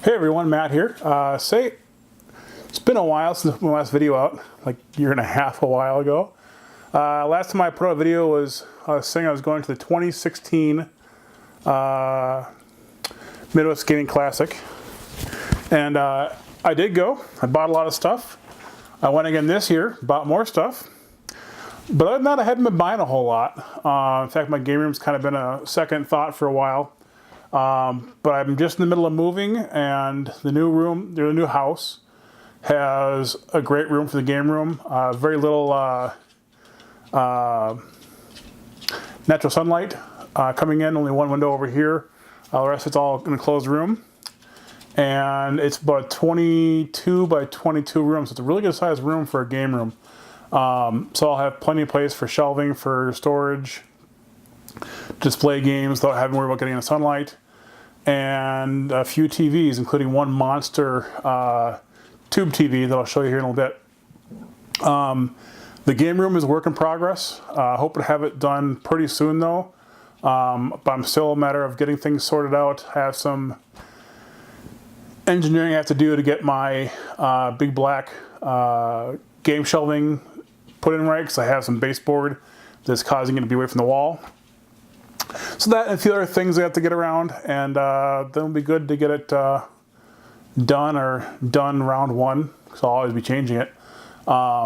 Hey everyone, Matt here. It's been a while since my last video out, like a year and a half a while ago. Last time I put out a video was saying I was going to the 2016 Midwest Gaming Classic. And I did go. I bought a lot of stuff. I went again this year, bought more stuff. But other than that, I hadn't been buying a whole lot. In fact, my game room's kind of been a second thought for a while. But I'm just in the middle of moving, and the new house has a great room for the game room. Very little natural sunlight coming in, only one window over here. The rest it's all in a closed room. And it's about a 22 by 22 room, so it's a really good sized room for a game room. So I'll have plenty of place for shelving, for storage, display games without having to worry about getting in the sunlight, and a few TVs, including one monster tube TV that I'll show you here in a little bit. The game room is a work in progress. I hope to have it done pretty soon though, but I'm still a matter of getting things sorted out. I have some engineering I have to do to get my big black game shelving put in right, because I have some baseboard that's causing it to be away from the wall. So that and a few other things I have to get around, and then it'll be good to get it done round one, because I'll always be changing it. I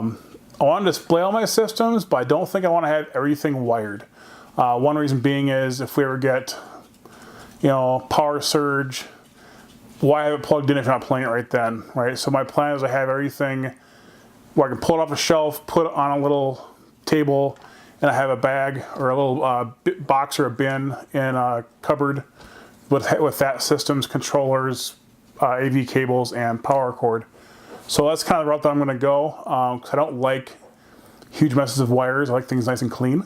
want to display all my systems, but I don't think I want to have everything wired. One reason being is if we ever get, power surge, why have it plugged in if you're not playing it right then, right? So my plan is I have everything where I can pull it off a shelf, put it on a little table, and I have a bag or a little box or a bin in a cupboard with that system's controllers, AV cables, and power cord. So that's kind of the route that I'm going to go, because I don't like huge messes of wires. I like things nice and clean.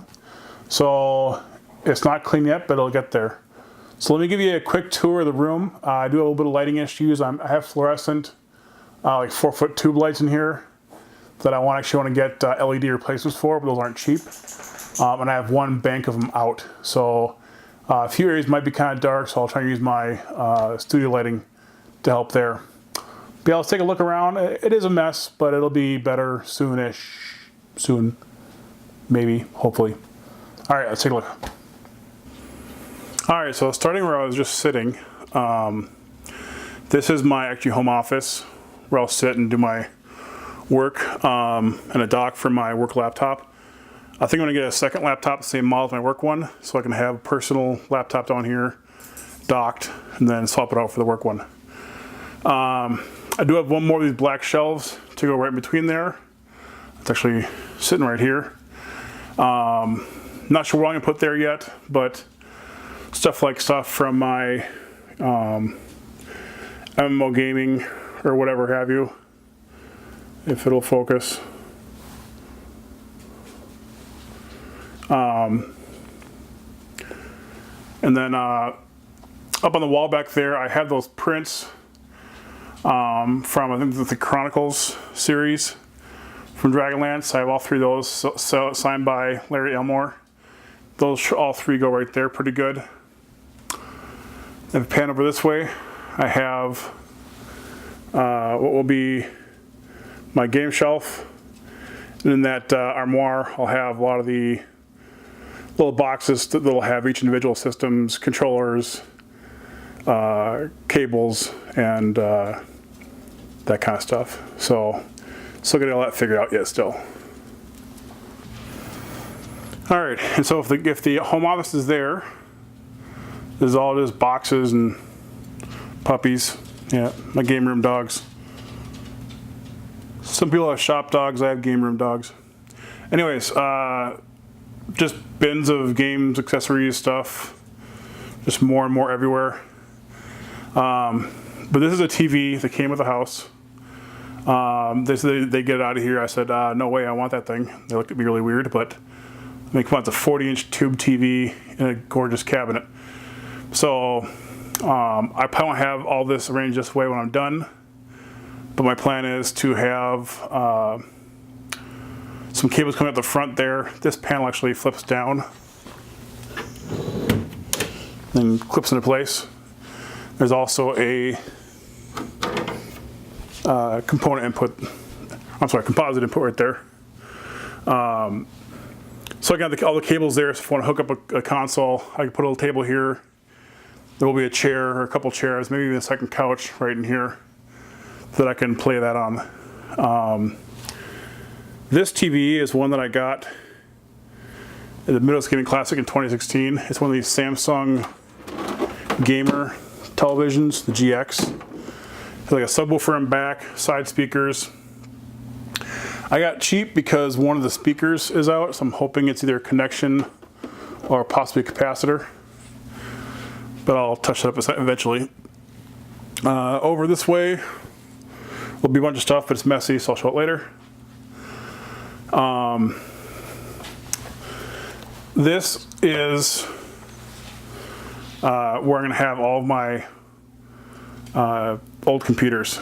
So it's not clean yet, but it'll get there. So let me give you a quick tour of the room. I do have a little bit of lighting issues. I have fluorescent, like 4-foot tube lights in here that I actually want to get LED replacements for, but those aren't cheap. And I have one bank of them out. So a few areas might be kind of dark, so I'll try to use my studio lighting to help there. But yeah, let's take a look around. It is a mess, but it'll be better soonish. Soon, maybe, hopefully. All right, let's take a look. All right, so starting where I was just sitting, this is my actually home office where I'll sit and do my work, and a dock for my work laptop. I think I'm gonna get a second laptop, the same model as my work one, so I can have a personal laptop down here, docked, and then swap it out for the work one. I do have one more of these black shelves to go right in between there. It's actually sitting right here. Not sure what I'm gonna put there yet, but stuff from my MMO gaming or whatever have you, if it'll focus. And then up on the wall back there, I have those prints from, I think, the Chronicles series from Dragonlance. I have all three of those signed by Larry Elmore. Those all three go right there pretty good. If I pan over this way, I have what will be my game shelf. And in that armoire, I'll have a lot of the little boxes that will have each individual system's controllers, cables, and that kind of stuff. So still getting all that figured out yet still. All right, and so if the home office is there, this is all it is, boxes and puppies. Yeah, my game room dogs. Some people have shop dogs, I have game room dogs. Anyways, just bins of games, accessories, stuff. Just more and more everywhere. But this is a TV that came with the house. They said they get it out of here. I said, no way, I want that thing. They looked at me really weird, but I mean, come on, it's a 40-inch tube TV in a gorgeous cabinet. So I probably won't have all this arranged this way when I'm done, but my plan is to have some cables coming out the front there. This panel actually flips down and clips into place. There's also a component input. I'm sorry, composite input right there. So I got all the cables there, so if I want to hook up a console, I can put a little table here. There will be a chair or a couple chairs, maybe even a second couch right in here that I can play that on. This TV is one that I got at the Midwest Gaming Classic in 2016. It's one of these Samsung gamer televisions, the GX. It's like a subwoofer in back, side speakers. I got cheap because one of the speakers is out, so I'm hoping it's either a connection or possibly a capacitor. But I'll touch that up eventually. Over this way will be a bunch of stuff, but it's messy, so I'll show it later. This is where I'm going to have all of my old computers.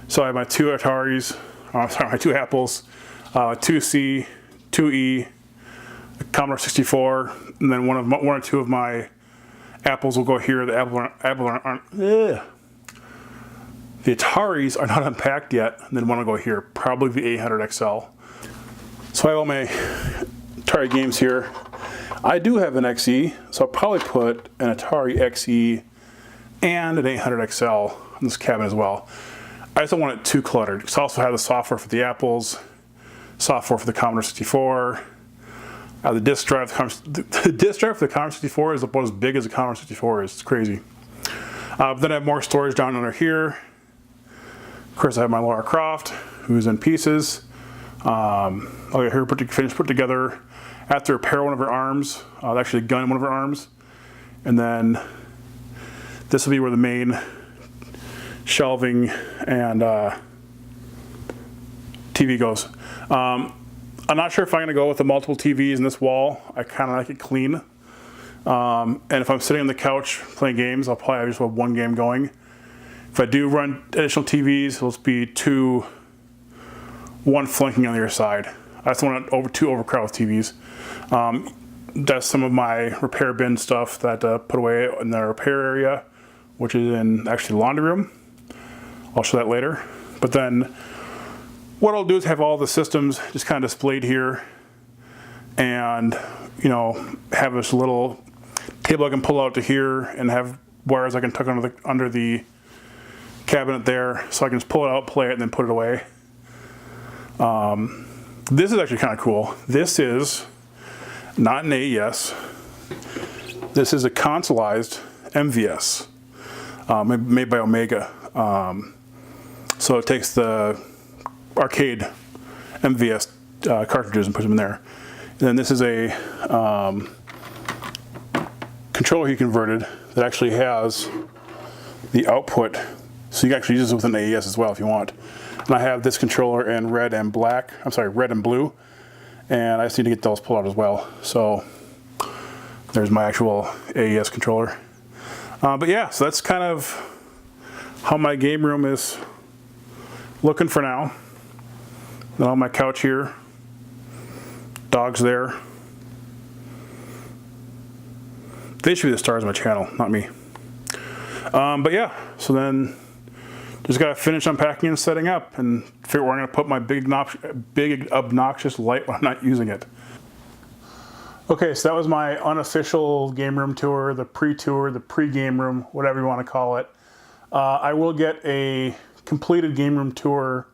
So I have my two Ataris, my two Apples, 2C, 2E, Commodore 64, and then one or two of my Apples will go here. The the Ataris are not unpacked yet, and then one will go here, probably the 800 XL. So I have all my Atari games here. I do have an XE, so I'll probably put an Atari XE and an 800 XL in this cabinet as well. I just don't want it too cluttered. Because I also have the software for the Apples, software for the Commodore 64. The disk drive, the disk drive for the Commodore 64 is about as big as the Commodore 64 is. It's crazy. Then I have more storage down under here. Of course, I have my Lara Croft, who's in pieces. I'll get her finished put together. I have to repair one of her arms, actually a gun in one of her arms. And then this will be where the main shelving and TV goes. I'm not sure if I'm going to go with the multiple TVs in this wall. I kind of like it clean. And if I'm sitting on the couch playing games, I'll probably just have one game going. If I do run additional TVs, it'll be one flanking on the other side. I just want two overcrowded TVs. That's some of my repair bin stuff that I put away in the repair area, which is in actually the laundry room. I'll show that later. But then what I'll do is have all the systems just kind of displayed here, and have this little table I can pull out to here, and have wires I can tuck under the cabinet there, so I can just pull it out, play it, and then put it away. This is actually kind of cool. This is not an AES. This is a consoleized MVS, made by Omega. So it takes the arcade MVS cartridges and puts them in there. And then this is a controller he converted that actually has the output, so you can actually use this with an AES as well if you want. And I have this controller in red and blue, and I just need to get those pulled out as well. So there's my actual AES controller. But yeah, so that's kind of how my game room is looking for now. Then on my couch here, dogs there. They should be the stars of my channel, not me. But yeah, so then just gotta finish unpacking and setting up and figure where I'm gonna put my big obnoxious light when I'm not using it. Okay, so that was my unofficial game room tour, the pre-tour, the pre-game room, whatever you want to call it. I will get a completed game room tour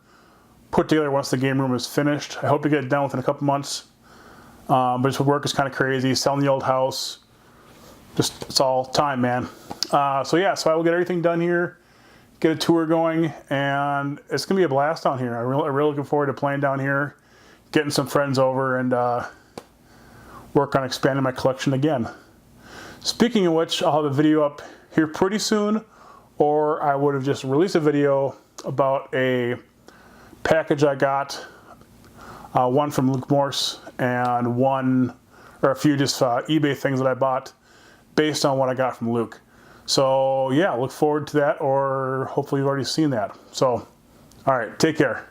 put together once the game room is finished. I hope to get it done within a couple months. But this work is kind of crazy, selling the old house. Just, it's all time, man. So yeah, so I will get everything done here, get a tour going, and it's gonna be a blast down here. I'm really looking forward to playing down here, getting some friends over, and work on expanding my collection again. Speaking of which, I'll have a video up here pretty soon, or I would have just released a video about a package I got, one from Luke Morse and a few just eBay things that I bought based on what I got from Luke. So yeah, look forward to that, or hopefully you've already seen that. So, all right, take care.